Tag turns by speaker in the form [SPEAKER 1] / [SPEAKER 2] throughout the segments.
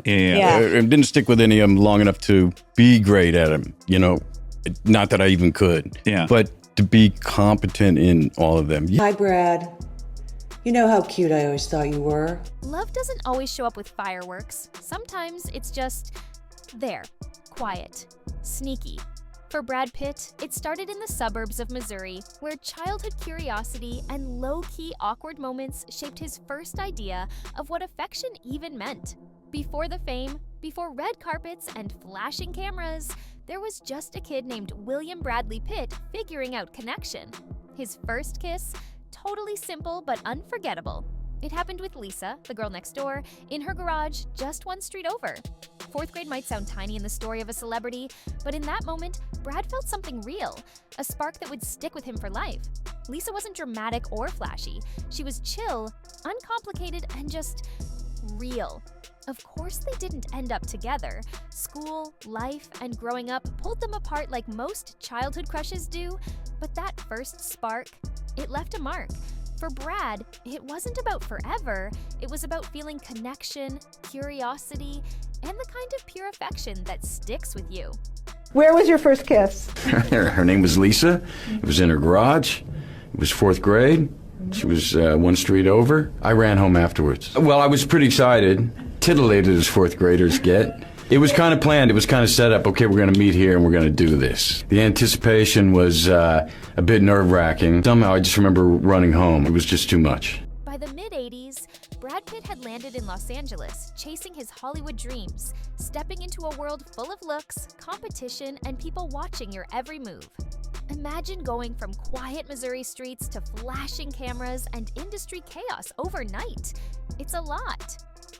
[SPEAKER 1] It didn't stick with any of them long enough to be great at them. Not that I even could.
[SPEAKER 2] Yeah.
[SPEAKER 1] But to be competent in all of them.
[SPEAKER 3] Hi, Brad. You know how cute I always thought you were.
[SPEAKER 4] Love doesn't always show up with fireworks. Sometimes it's just there, quiet, sneaky. For Brad Pitt, it started in the suburbs of Missouri, where childhood curiosity and low-key awkward moments shaped his first idea of what affection even meant. Before the fame, before red carpets and flashing cameras, there was just a kid named William Bradley Pitt figuring out connection. His first kiss, totally simple but unforgettable. It happened with Lisa, the girl next door, in her garage just one street over. Fourth grade might sound tiny in the story of a celebrity, but in that moment, Brad felt something real, a spark that would stick with him for life. Lisa wasn't dramatic or flashy. She was chill, uncomplicated, and just real. Of course they didn't end up together. School, life, and growing up pulled them apart like most childhood crushes do, but that first spark, it left a mark. For Brad, it wasn't about forever. It was about feeling connection, curiosity, and the kind of pure affection that sticks with you.
[SPEAKER 5] Where was your first kiss?
[SPEAKER 1] Her name was Lisa. It was in her garage. It was fourth grade. She was one street over. I ran home afterwards. Well, I was pretty excited, titillated as fourth graders get. It was kind of planned. It was kind of set up. Okay, we're going to meet here and we're going to do this. The anticipation was a bit nerve-wracking. Somehow I just remember running home. It was just too much.
[SPEAKER 4] By the mid-'80s, Brad Pitt had landed in Los Angeles, chasing his Hollywood dreams, stepping into a world full of looks, competition, and people watching your every move. Imagine going from quiet Missouri streets to flashing cameras and industry chaos overnight. It's a lot.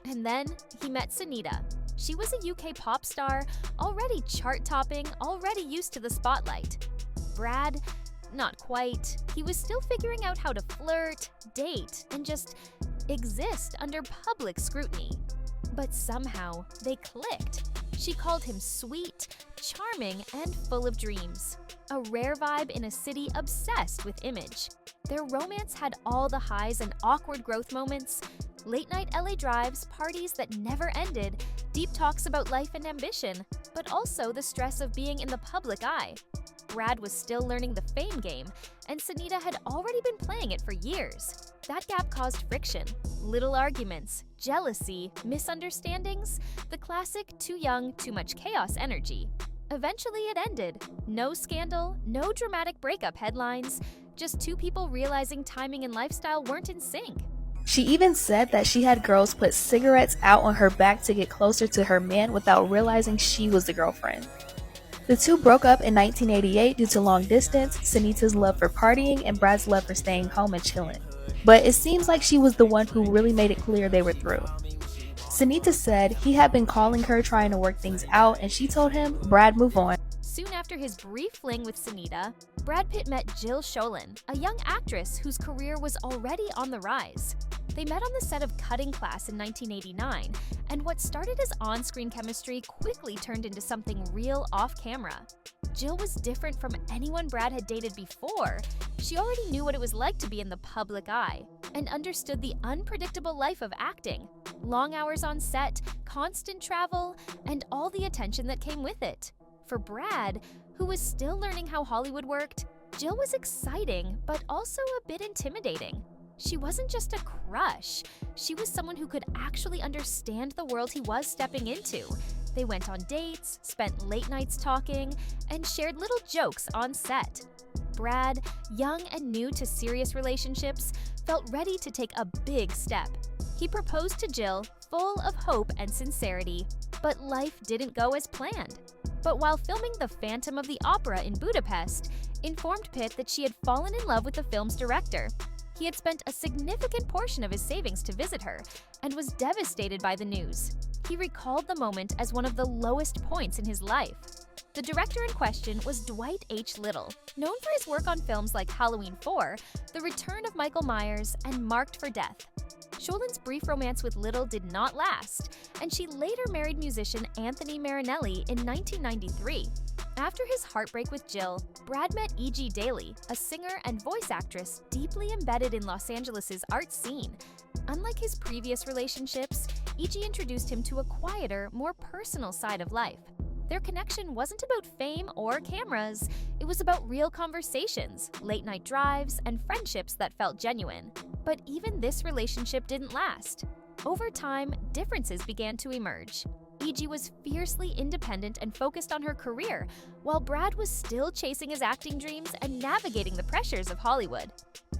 [SPEAKER 4] And then he met Sunita. She was a UK pop star, already chart-topping, already used to the spotlight. Brad, not quite. He was still figuring out how to flirt, date, and just exist under public scrutiny. But somehow, they clicked. She called him sweet, charming, and full of dreams. A rare vibe in a city obsessed with image. Their romance had all the highs and awkward growth moments, late-night LA drives, parties that never ended, deep talks about life and ambition, but also the stress of being in the public eye. Brad was still learning the fame game, and Sunita had already been playing it for years. That gap caused friction, little arguments, jealousy, misunderstandings, the classic too young, too much chaos energy. Eventually it ended. No scandal, no dramatic breakup headlines, just two people realizing timing and lifestyle weren't in sync.
[SPEAKER 6] She even said that she had girls put cigarettes out on her back to get closer to her man without realizing she was the girlfriend. The two broke up in 1988 due to long distance, Sunita's love for partying, and Brad's love for staying home and chilling. But it seems like she was the one who really made it clear they were through. Sunita said he had been calling her trying to work things out, and she told him, "Brad, move on."
[SPEAKER 4] Soon after his brief fling with Sunita, Brad Pitt met Jill Schoelen, a young actress whose career was already on the rise. They met on the set of Cutting Class in 1989, and what started as on-screen chemistry quickly turned into something real off-camera. Jill was different from anyone Brad had dated before. She already knew what it was like to be in the public eye, and understood the unpredictable life of acting. Long hours on set, constant travel, and all the attention that came with it. For Brad, who was still learning how Hollywood worked, Jill was exciting, but also a bit intimidating. She wasn't just a crush. She was someone who could actually understand the world he was stepping into. They went on dates, spent late nights talking, and shared little jokes on set. Brad, young and new to serious relationships, felt ready to take a big step. He proposed to Jill, full of hope and sincerity. But life didn't go as planned. But while filming The Phantom of the Opera in Budapest, informed Pitt that she had fallen in love with the film's director. He had spent a significant portion of his savings to visit her, and was devastated by the news. He recalled the moment as one of the lowest points in his life. The director in question was Dwight H. Little, known for his work on films like Halloween 4, The Return of Michael Myers, and Marked for Death. Schoelen's brief romance with Little did not last, and she later married musician Anthony Marinelli in 1993. After his heartbreak with Jill, Brad met E.G. Daly, a singer and voice actress deeply embedded in Los Angeles' art scene. Unlike his previous relationships, Iggy introduced him to a quieter, more personal side of life. Their connection wasn't about fame or cameras. It was about real conversations, late-night drives, and friendships that felt genuine. But even this relationship didn't last. Over time, differences began to emerge. Iggy was fiercely independent and focused on her career, while Brad was still chasing his acting dreams and navigating the pressures of Hollywood.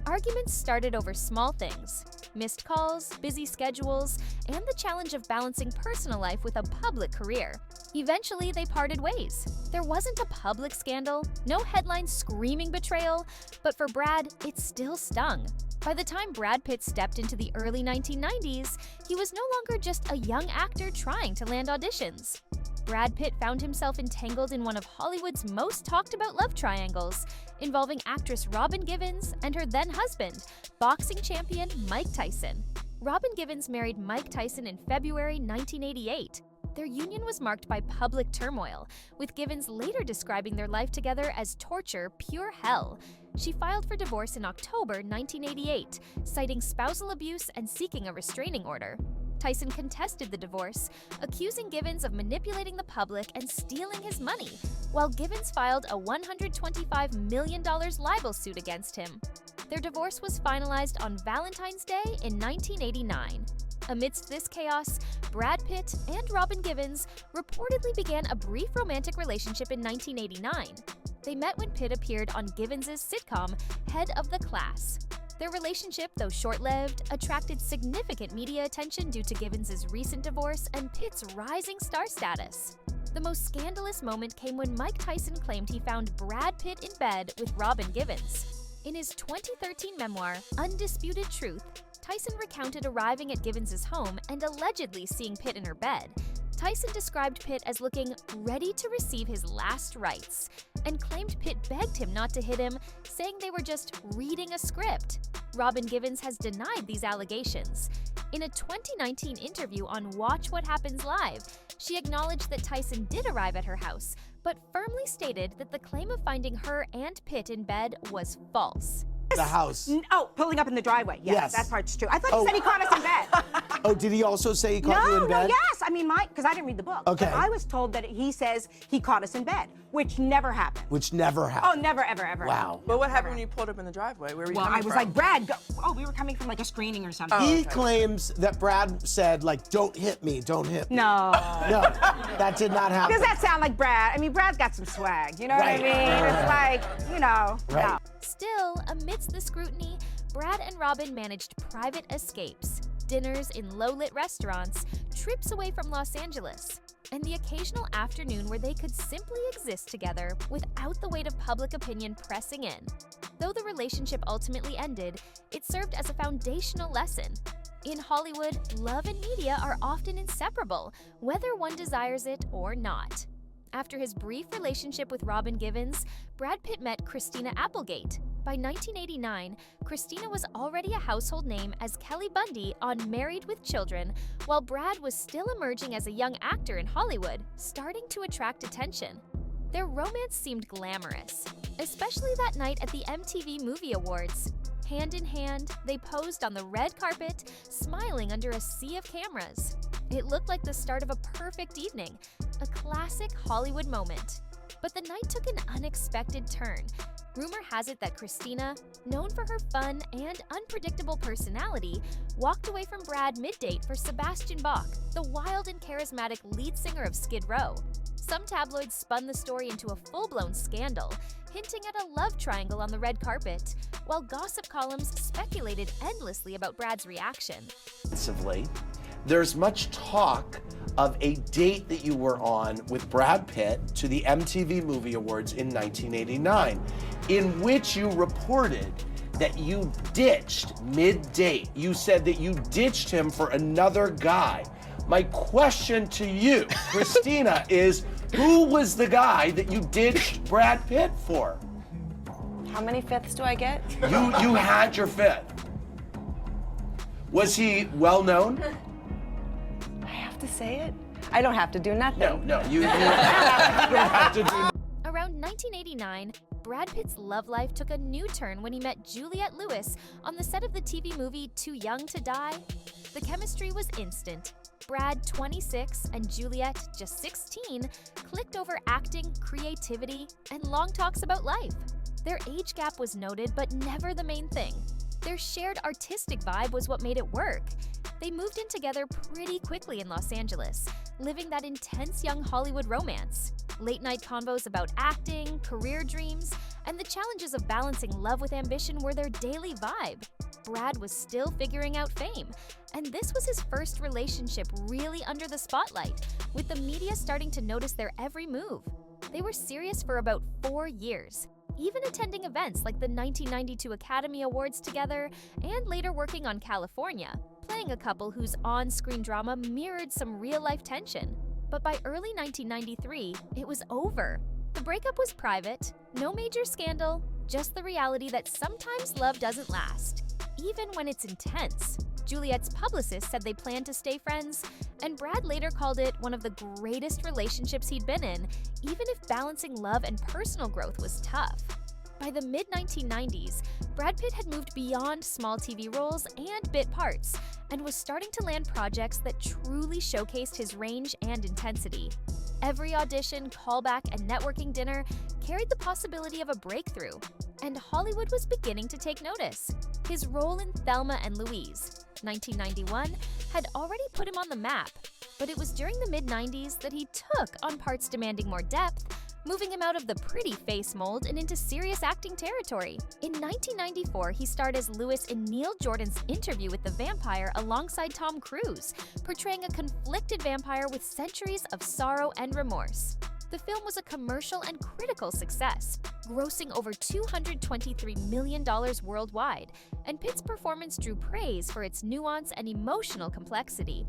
[SPEAKER 4] Arguments started over small things: missed calls, busy schedules, and the challenge of balancing personal life with a public career. Eventually, they parted ways. There wasn't a public scandal, no headline screaming betrayal, but for Brad, it still stung. By the time Brad Pitt stepped into the early 1990s, he was no longer just a young actor trying to land auditions. Brad Pitt found himself entangled in one of Hollywood's most talked about love triangles, involving actress Robin Givens and her then-husband, boxing champion Mike Tyson. Robin Givens married Mike Tyson in February 1988. Their union was marked by public turmoil, with Givens later describing their life together as torture, pure hell. She filed for divorce in October 1988, citing spousal abuse and seeking a restraining order. Tyson contested the divorce, accusing Givens of manipulating the public and stealing his money, while Givens filed a $125 million libel suit against him. Their divorce was finalized on Valentine's Day in 1989. Amidst this chaos, Brad Pitt and Robin Givens reportedly began a brief romantic relationship in 1989. They met when Pitt appeared on Givens' sitcom, Head of the Class. Their relationship, though short-lived, attracted significant media attention due to Givens' recent divorce and Pitt's rising star status. The most scandalous moment came when Mike Tyson claimed he found Brad Pitt in bed with Robin Givens. In his 2013 memoir, Undisputed Truth, Tyson recounted arriving at Givens' home and allegedly seeing Pitt in her bed. Tyson described Pitt as looking ready to receive his last rites, and claimed Pitt begged him not to hit him, saying they were just reading a script. Robin Givens has denied these allegations. In a 2019 interview on Watch What Happens Live, she acknowledged that Tyson did arrive at her house, but firmly stated that the claim of finding her and Pitt in bed was false.
[SPEAKER 2] The house.
[SPEAKER 5] Oh, pulling up in the driveway. Yes, that part's true. I thought he said he caught us in bed.
[SPEAKER 2] Oh, did he also say he caught you in bed?
[SPEAKER 5] No, yes. I mean, because I didn't read the book.
[SPEAKER 2] Okay.
[SPEAKER 5] But I was told that he says he caught us in bed, which never happened.
[SPEAKER 2] Which never happened.
[SPEAKER 5] Oh, never, ever, ever.
[SPEAKER 2] Wow.
[SPEAKER 7] But what happened when you pulled up in the driveway? Where were you
[SPEAKER 5] Well,
[SPEAKER 7] coming
[SPEAKER 5] I was
[SPEAKER 7] from?
[SPEAKER 5] like, Brad, go. Oh, we were coming from like a screening or something.
[SPEAKER 2] He claims that Brad said, like, don't hit me, don't hit me.
[SPEAKER 5] No.
[SPEAKER 2] No, that did not happen.
[SPEAKER 5] Does that sound like Brad? I mean, Brad's got some swag, you know what I
[SPEAKER 2] Right.
[SPEAKER 5] mean? It's like, you know,
[SPEAKER 2] Right.
[SPEAKER 5] no.
[SPEAKER 4] Still, amidst the scrutiny, Brad and Robin managed private escapes, dinners in low-lit restaurants, trips away from Los Angeles, and the occasional afternoon where they could simply exist together without the weight of public opinion pressing in. Though the relationship ultimately ended, it served as a foundational lesson. In Hollywood, love and media are often inseparable, whether one desires it or not. After his brief relationship with Robin Givens, Brad Pitt met Christina Applegate. By 1989, Christina was already a household name as Kelly Bundy on Married with Children, while Brad was still emerging as a young actor in Hollywood, starting to attract attention. Their romance seemed glamorous, especially that night at the MTV Movie Awards. Hand in hand, they posed on the red carpet, smiling under a sea of cameras. It looked like the start of a perfect evening, a classic Hollywood moment. But the night took an unexpected turn. Rumor has it that Christina, known for her fun and unpredictable personality, walked away from Brad mid-date for Sebastian Bach, the wild and charismatic lead singer of Skid Row. Some tabloids spun the story into a full-blown scandal, hinting at a love triangle on the red carpet, while gossip columns speculated endlessly about Brad's reaction.
[SPEAKER 8] There's much talk of a date that you were on with Brad Pitt to the MTV Movie Awards in 1989, in which you reported that you ditched mid-date. You said that you ditched him for another guy. My question to you, Christina, is who was the guy that you ditched Brad Pitt for?
[SPEAKER 9] How many fifths do I get?
[SPEAKER 8] You had your fifth. Was he well known?
[SPEAKER 9] I have to say it? I don't have to do nothing.
[SPEAKER 8] No, you don't have to do.
[SPEAKER 4] Around 1989, Brad Pitt's love life took a new turn when he met Juliette Lewis on the set of the TV movie Too Young to Die. The chemistry was instant. Brad, 26, and Juliette, just 16, clicked over acting, creativity, and long talks about life. Their age gap was noted, but never the main thing. Their shared artistic vibe was what made it work. They moved in together pretty quickly in Los Angeles, living that intense young Hollywood romance. Late-night convos about acting, career dreams, and the challenges of balancing love with ambition were their daily vibe. Brad was still figuring out fame, and this was his first relationship really under the spotlight, with the media starting to notice their every move. They were serious for about 4 years, even attending events like the 1992 Academy Awards together, and later working on California, playing a couple whose on-screen drama mirrored some real-life tension. But by early 1993, it was over. The breakup was private, no major scandal, just the reality that sometimes love doesn't last, even when it's intense. Juliette's publicist said they planned to stay friends, and Brad later called it one of the greatest relationships he'd been in, even if balancing love and personal growth was tough. By the mid-1990s, Brad Pitt had moved beyond small TV roles and bit parts, and was starting to land projects that truly showcased his range and intensity. Every audition, callback, and networking dinner carried the possibility of a breakthrough, and Hollywood was beginning to take notice. His role in Thelma and Louise, 1991, had already put him on the map, but it was during the mid-90s that he took on parts demanding more depth, moving him out of the pretty face mold and into serious acting territory. In 1994, he starred as Lewis in Neil Jordan's Interview with the Vampire alongside Tom Cruise, portraying a conflicted vampire with centuries of sorrow and remorse. The film was a commercial and critical success, grossing over $223 million worldwide, and Pitt's performance drew praise for its nuance and emotional complexity.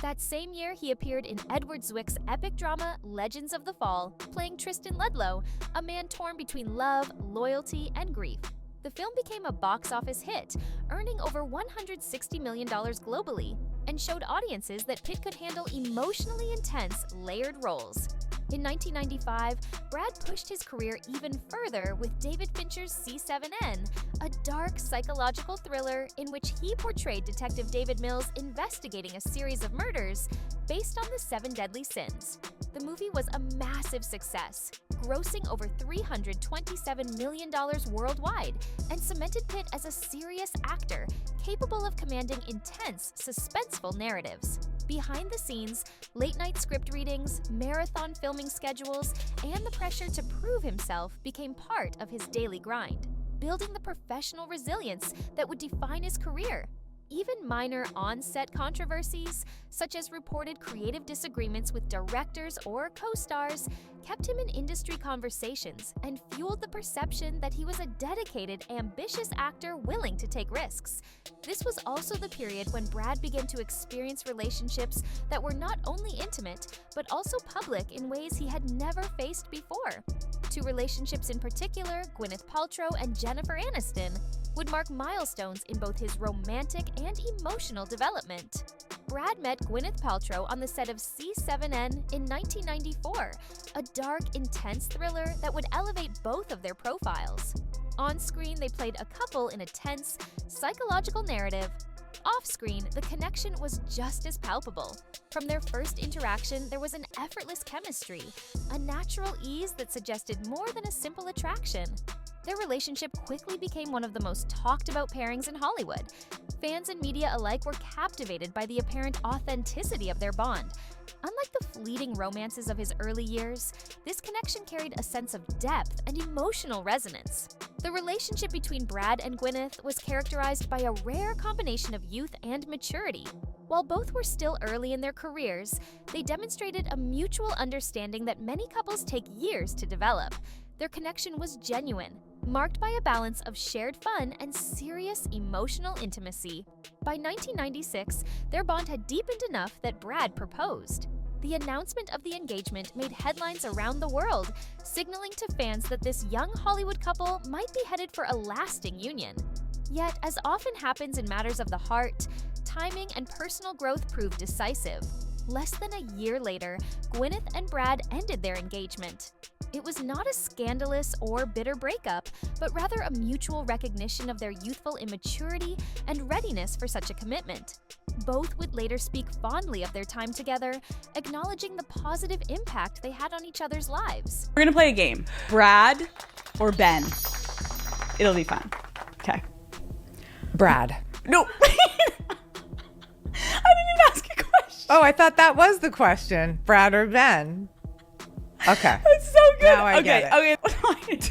[SPEAKER 4] That same year, he appeared in Edward Zwick's epic drama Legends of the Fall, playing Tristan Ludlow, a man torn between love, loyalty, and grief. The film became a box office hit, earning over $160 million globally, and showed audiences that Pitt could handle emotionally intense, layered roles. In 1995, Brad pushed his career even further with David Fincher's C7N, a dark psychological thriller in which he portrayed Detective David Mills investigating a series of murders based on the 7 deadly sins. The movie was a massive success, grossing over $327 million worldwide, and cemented Pitt as a serious actor capable of commanding intense, suspenseful narratives. Behind the scenes, late-night script readings, marathon filming schedules, and the pressure to prove himself became part of his daily grind, building the professional resilience that would define his career. Even minor on-set controversies, such as reported creative disagreements with directors or co-stars, kept him in industry conversations and fueled the perception that he was a dedicated, ambitious actor willing to take risks. This was also the period when Brad began to experience relationships that were not only intimate, but also public in ways he had never faced before. 2 relationships in particular, Gwyneth Paltrow and Jennifer Aniston, would mark milestones in both his romantic and emotional development. Brad met Gwyneth Paltrow on the set of C7N in 1994, a dark, intense thriller that would elevate both of their profiles. On screen, they played a couple in a tense, psychological narrative. Off-screen, the connection was just as palpable. From their first interaction, there was an effortless chemistry, a natural ease that suggested more than a simple attraction. Their relationship quickly became one of the most talked-about pairings in Hollywood. Fans and media alike were captivated by the apparent authenticity of their bond. Unlike the fleeting romances of his early years, this connection carried a sense of depth and emotional resonance. The relationship between Brad and Gwyneth was characterized by a rare combination of youth and maturity. While both were still early in their careers, they demonstrated a mutual understanding that many couples take years to develop. Their connection was genuine, marked by a balance of shared fun and serious emotional intimacy. By 1996, their bond had deepened enough that Brad proposed. The announcement of the engagement made headlines around the world, signaling to fans that this young Hollywood couple might be headed for a lasting union. Yet, as often happens in matters of the heart, timing and personal growth proved decisive. Less than a year later, Gwyneth and Brad ended their engagement. It was not a scandalous or bitter breakup, but rather a mutual recognition of their youthful immaturity and readiness for such a commitment. Both would later speak fondly of their time together, acknowledging the positive impact they had on each other's lives.
[SPEAKER 10] We're gonna play a game. Brad or Ben? It'll be fun. Okay.
[SPEAKER 11] Brad.
[SPEAKER 10] No. I didn't even ask a question.
[SPEAKER 11] Oh, I thought that was the question. Brad or Ben? Okay.
[SPEAKER 10] That's so good.
[SPEAKER 11] Now I get
[SPEAKER 10] it.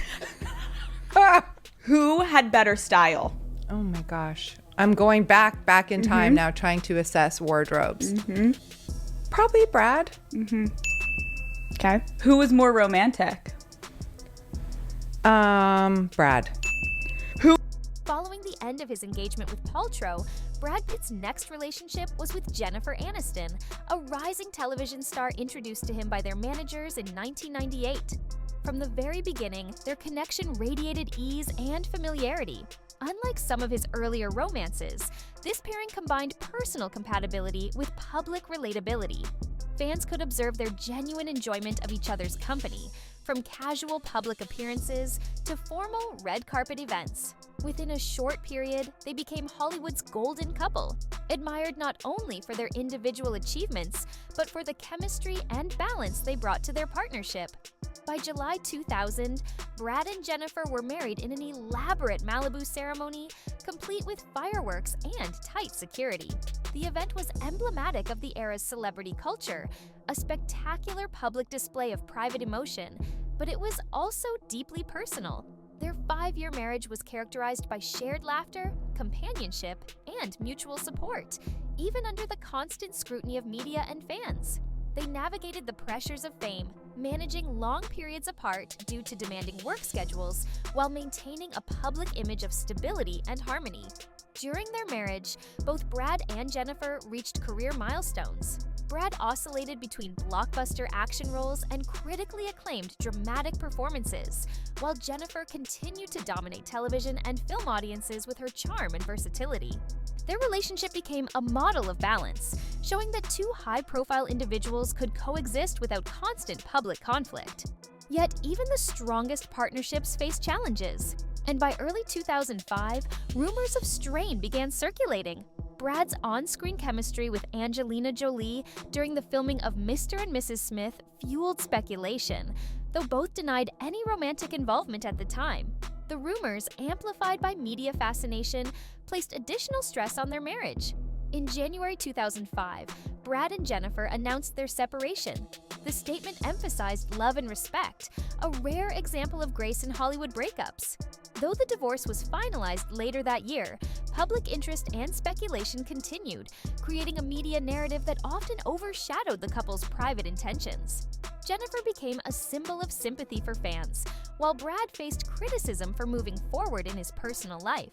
[SPEAKER 10] Okay. Who had better style?
[SPEAKER 11] Oh my gosh. I'm going back in time now, trying to assess wardrobes. Probably Brad.
[SPEAKER 10] Okay. Who was more romantic?
[SPEAKER 11] Brad.
[SPEAKER 4] Following the end of his engagement with Paltrow, Brad Pitt's next relationship was with Jennifer Aniston, a rising television star introduced to him by their managers in 1998. From the very beginning, their connection radiated ease and familiarity. Unlike some of his earlier romances, this pairing combined personal compatibility with public relatability. Fans could observe their genuine enjoyment of each other's company, from casual public appearances to formal red carpet events. Within a short period, they became Hollywood's golden couple, admired not only for their individual achievements, but for the chemistry and balance they brought to their partnership. By July 2000, Brad and Jennifer were married in an elaborate Malibu ceremony, complete with fireworks and tight security. The event was emblematic of the era's celebrity culture, a spectacular public display of private emotion, but it was also deeply personal. Their 5-year marriage was characterized by shared laughter, companionship, and mutual support, even under the constant scrutiny of media and fans. They navigated the pressures of fame, managing long periods apart due to demanding work schedules, while maintaining a public image of stability and harmony. During their marriage, both Brad and Jennifer reached career milestones. Brad oscillated between blockbuster action roles and critically acclaimed dramatic performances, while Jennifer continued to dominate television and film audiences with her charm and versatility. Their relationship became a model of balance, showing that two high-profile individuals could coexist without constant public conflict. Yet, even the strongest partnerships face challenges. And by early 2005, rumors of strain began circulating. Brad's on-screen chemistry with Angelina Jolie during the filming of Mr. and Mrs. Smith fueled speculation, though both denied any romantic involvement at the time. The rumors, amplified by media fascination, placed additional stress on their marriage. In January 2005, Brad and Jennifer announced their separation. The statement emphasized love and respect, a rare example of grace in Hollywood breakups. Though the divorce was finalized later that year, public interest and speculation continued, creating a media narrative that often overshadowed the couple's private intentions. Jennifer became a symbol of sympathy for fans, while Brad faced criticism for moving forward in his personal life.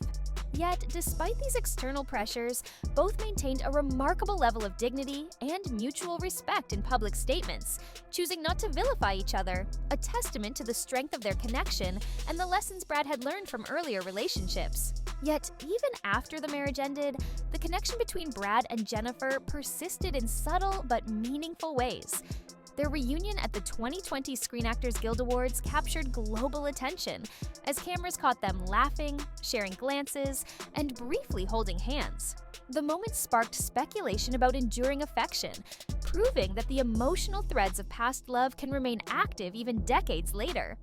[SPEAKER 4] Yet, despite these external pressures, both maintained a remarkable level of dignity and mutual respect in public statements, choosing not to vilify each other, a testament to the strength of their connection and the lessons Brad had learned from earlier relationships. Yet, even after the marriage ended, the connection between Brad and Jennifer persisted in subtle but meaningful ways. Their reunion at the 2020 Screen Actors Guild Awards captured global attention as cameras caught them laughing, sharing glances, and briefly holding hands. The moment sparked speculation about enduring affection, proving that the emotional threads of past love can remain active even decades later.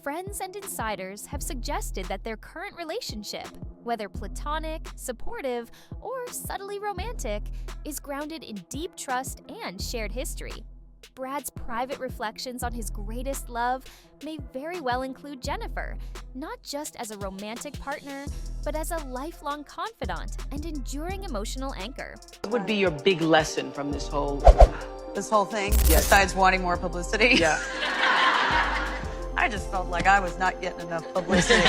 [SPEAKER 4] Friends and insiders have suggested that their current relationship, whether platonic, supportive, or subtly romantic, is grounded in deep trust and shared history. Brad's private reflections on his greatest love may very well include Jennifer, not just as a romantic partner, but as a lifelong confidant and enduring emotional anchor.
[SPEAKER 12] What would be your big lesson from this whole
[SPEAKER 13] thing? Yes. Besides wanting more publicity?
[SPEAKER 12] Yeah.
[SPEAKER 13] I just felt like I was not getting enough publicity.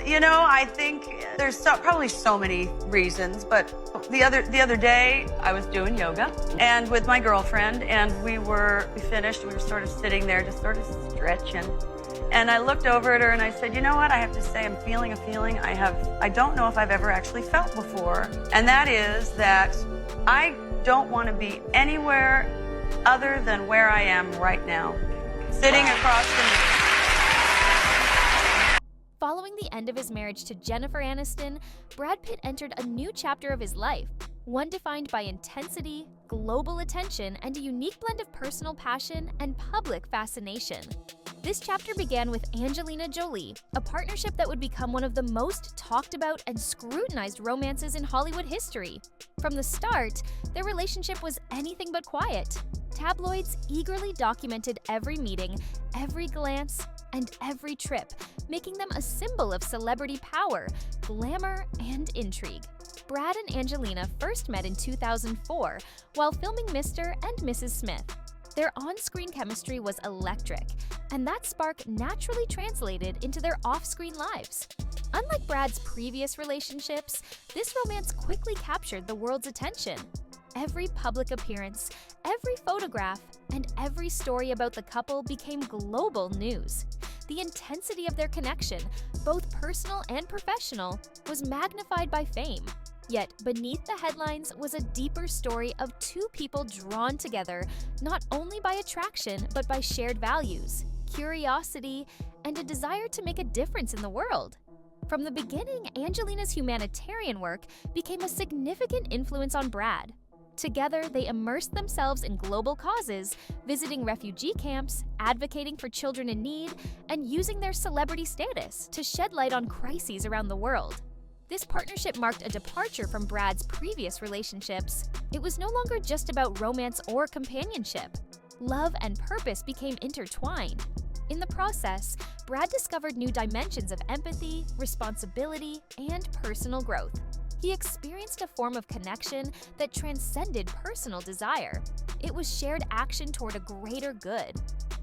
[SPEAKER 13] You know, I think there's probably so many reasons, but the other day I was doing yoga and with my girlfriend, and we finished, we were sort of sitting there just sort of stretching. And I looked over at her and I said, you know what, I have to say I'm feeling a feeling I don't know if I've ever actually felt before. And that is that I don't want to be anywhere other than where I am right now. sitting across from me.
[SPEAKER 4] Following the end of his marriage to Jennifer Aniston, Brad Pitt entered a new chapter of his life, one defined by intensity, global attention, and a unique blend of personal passion and public fascination. This chapter began with Angelina Jolie, a partnership that would become one of the most talked about and scrutinized romances in Hollywood history. From the start, their relationship was anything but quiet. Tabloids eagerly documented every meeting, every glance, and every trip, making them a symbol of celebrity power, glamour, and intrigue. Brad and Angelina first met in 2004 while filming Mr. and Mrs. Smith. Their on-screen chemistry was electric, and that spark naturally translated into their off-screen lives. Unlike Brad's previous relationships, this romance quickly captured the world's attention. Every public appearance, every photograph, and every story about the couple became global news. The intensity of their connection, both personal and professional, was magnified by fame. Yet, beneath the headlines was a deeper story of two people drawn together not only by attraction but by shared values, curiosity, and a desire to make a difference in the world. From the beginning, Angelina's humanitarian work became a significant influence on Brad. Together, they immersed themselves in global causes, visiting refugee camps, advocating for children in need, and using their celebrity status to shed light on crises around the world. This partnership marked a departure from Brad's previous relationships. It was no longer just about romance or companionship. Love and purpose became intertwined. In the process, Brad discovered new dimensions of empathy, responsibility, and personal growth. He experienced a form of connection that transcended personal desire. It was shared action toward a greater good.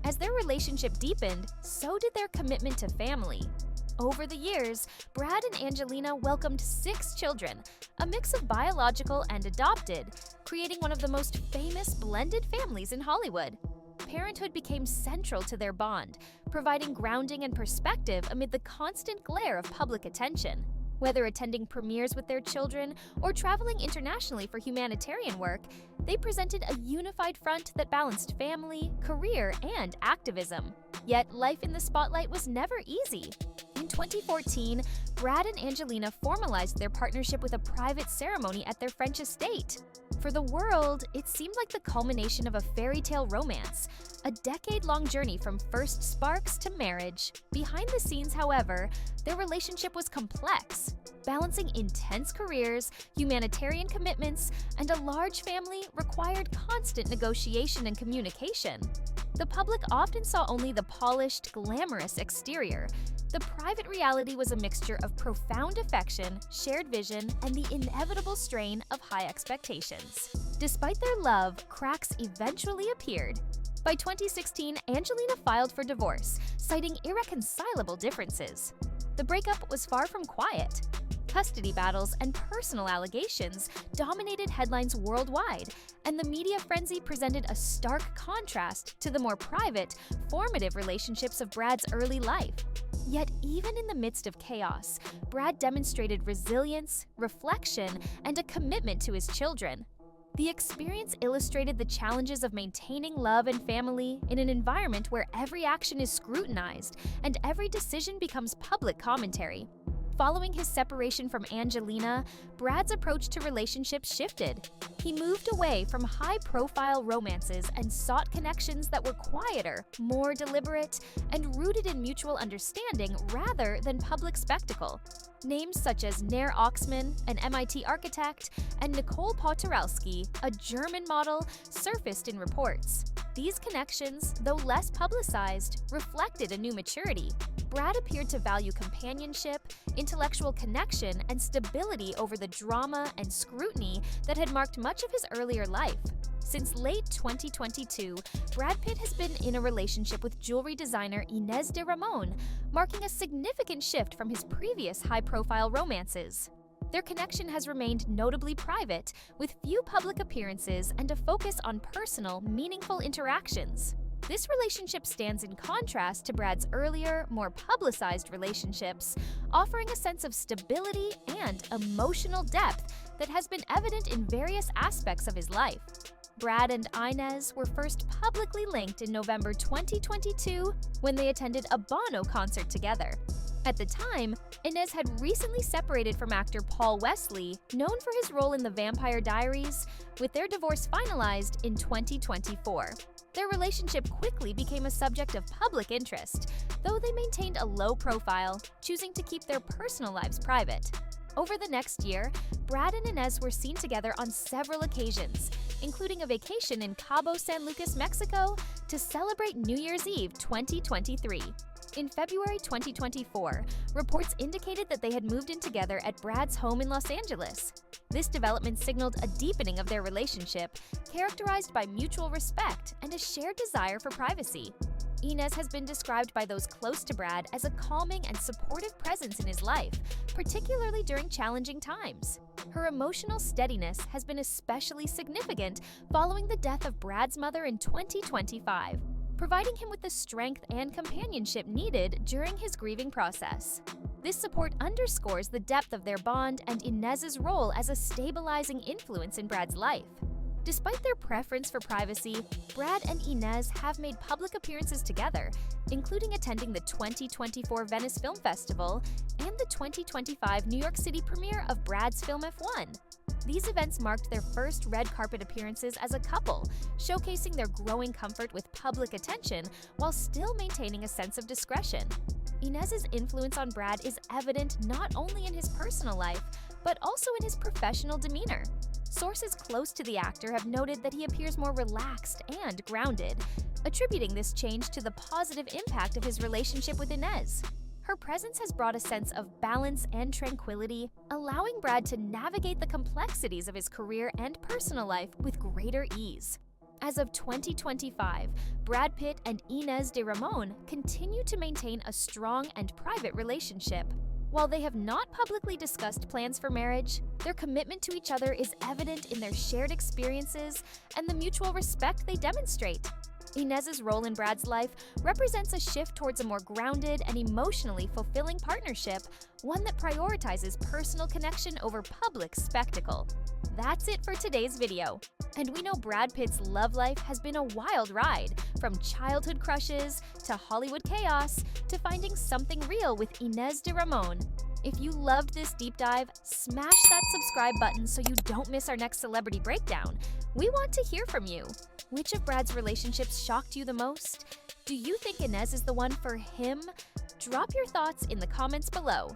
[SPEAKER 4] As their relationship deepened, so did their commitment to family. Over the years, Brad and Angelina welcomed 6 children, a mix of biological and adopted, creating one of the most famous blended families in Hollywood. Parenthood became central to their bond, providing grounding and perspective amid the constant glare of public attention. Whether attending premieres with their children or traveling internationally for humanitarian work, they presented a unified front that balanced family, career, and activism. Yet life in the spotlight was never easy. In 2014, Brad and Angelina formalized their partnership with a private ceremony at their French estate. For the world, it seemed like the culmination of a fairy tale romance, a decade-long journey from first sparks to marriage. Behind the scenes, however, their relationship was complex. Balancing intense careers, humanitarian commitments, and a large family required constant negotiation and communication. The public often saw only the polished, glamorous exterior. The private reality was a mixture of profound affection, shared vision, and the inevitable strain of high expectations. Despite their love, cracks eventually appeared. By 2016, Angelina filed for divorce, citing irreconcilable differences. The breakup was far from quiet. Custody battles and personal allegations dominated headlines worldwide, and the media frenzy presented a stark contrast to the more private, formative relationships of Brad's early life. Yet even in the midst of chaos, Brad demonstrated resilience, reflection, and a commitment to his children. The experience illustrated the challenges of maintaining love and family in an environment where every action is scrutinized and every decision becomes public commentary. Following his separation from Angelina, Brad's approach to relationships shifted. He moved away from high-profile romances and sought connections that were quieter, more deliberate, and rooted in mutual understanding rather than public spectacle. Names such as Nair Oxman, an MIT architect, and Nicole Poturalski, a German model, surfaced in reports. These connections, though less publicized, reflected a new maturity. Brad appeared to value companionship, intellectual connection, and stability over the drama and scrutiny that had marked much of his earlier life. Since late 2022, Brad Pitt has been in a relationship with jewelry designer Inez de Ramon, marking a significant shift from his previous high-profile romances. Their connection has remained notably private, with few public appearances and a focus on personal, meaningful interactions. This relationship stands in contrast to Brad's earlier, more publicized relationships, offering a sense of stability and emotional depth that has been evident in various aspects of his life. Brad and Inez were first publicly linked in November 2022 when they attended a Bono concert together. At the time, Inez had recently separated from actor Paul Wesley, known for his role in The Vampire Diaries, with their divorce finalized in 2024. Their relationship quickly became a subject of public interest, though they maintained a low profile, choosing to keep their personal lives private. Over the next year, Brad and Inez were seen together on several occasions, including a vacation in Cabo San Lucas, Mexico, to celebrate New Year's Eve 2023. In February 2024, reports indicated that they had moved in together at Brad's home in Los Angeles. This development signaled a deepening of their relationship, characterized by mutual respect and a shared desire for privacy. Inez has been described by those close to Brad as a calming and supportive presence in his life, particularly during challenging times. Her emotional steadiness has been especially significant following the death of Brad's mother in 2025, providing him with the strength and companionship needed during his grieving process. This support underscores the depth of their bond and Inez's role as a stabilizing influence in Brad's life. Despite their preference for privacy, Brad and Inez have made public appearances together, including attending the 2024 Venice Film Festival and the 2025 New York City premiere of Brad's film F1. These events marked their first red carpet appearances as a couple, showcasing their growing comfort with public attention while still maintaining a sense of discretion. Inez's influence on Brad is evident not only in his personal life, but also in his professional demeanor. Sources close to the actor have noted that he appears more relaxed and grounded, attributing this change to the positive impact of his relationship with Inez. Her presence has brought a sense of balance and tranquility, allowing Brad to navigate the complexities of his career and personal life with greater ease. As of 2025, Brad Pitt and Inez de Ramon continue to maintain a strong and private relationship. While they have not publicly discussed plans for marriage, their commitment to each other is evident in their shared experiences and the mutual respect they demonstrate. Inez's role in Brad's life represents a shift towards a more grounded and emotionally fulfilling partnership, one that prioritizes personal connection over public spectacle. That's it for today's video. And we know Brad Pitt's love life has been a wild ride, from childhood crushes to Hollywood chaos to finding something real with Inez de Ramon. If you loved this deep dive, smash that subscribe button so you don't miss our next celebrity breakdown. We want to hear from you. Which of Brad's relationships shocked you the most? Do you think Inez is the one for him? Drop your thoughts in the comments below.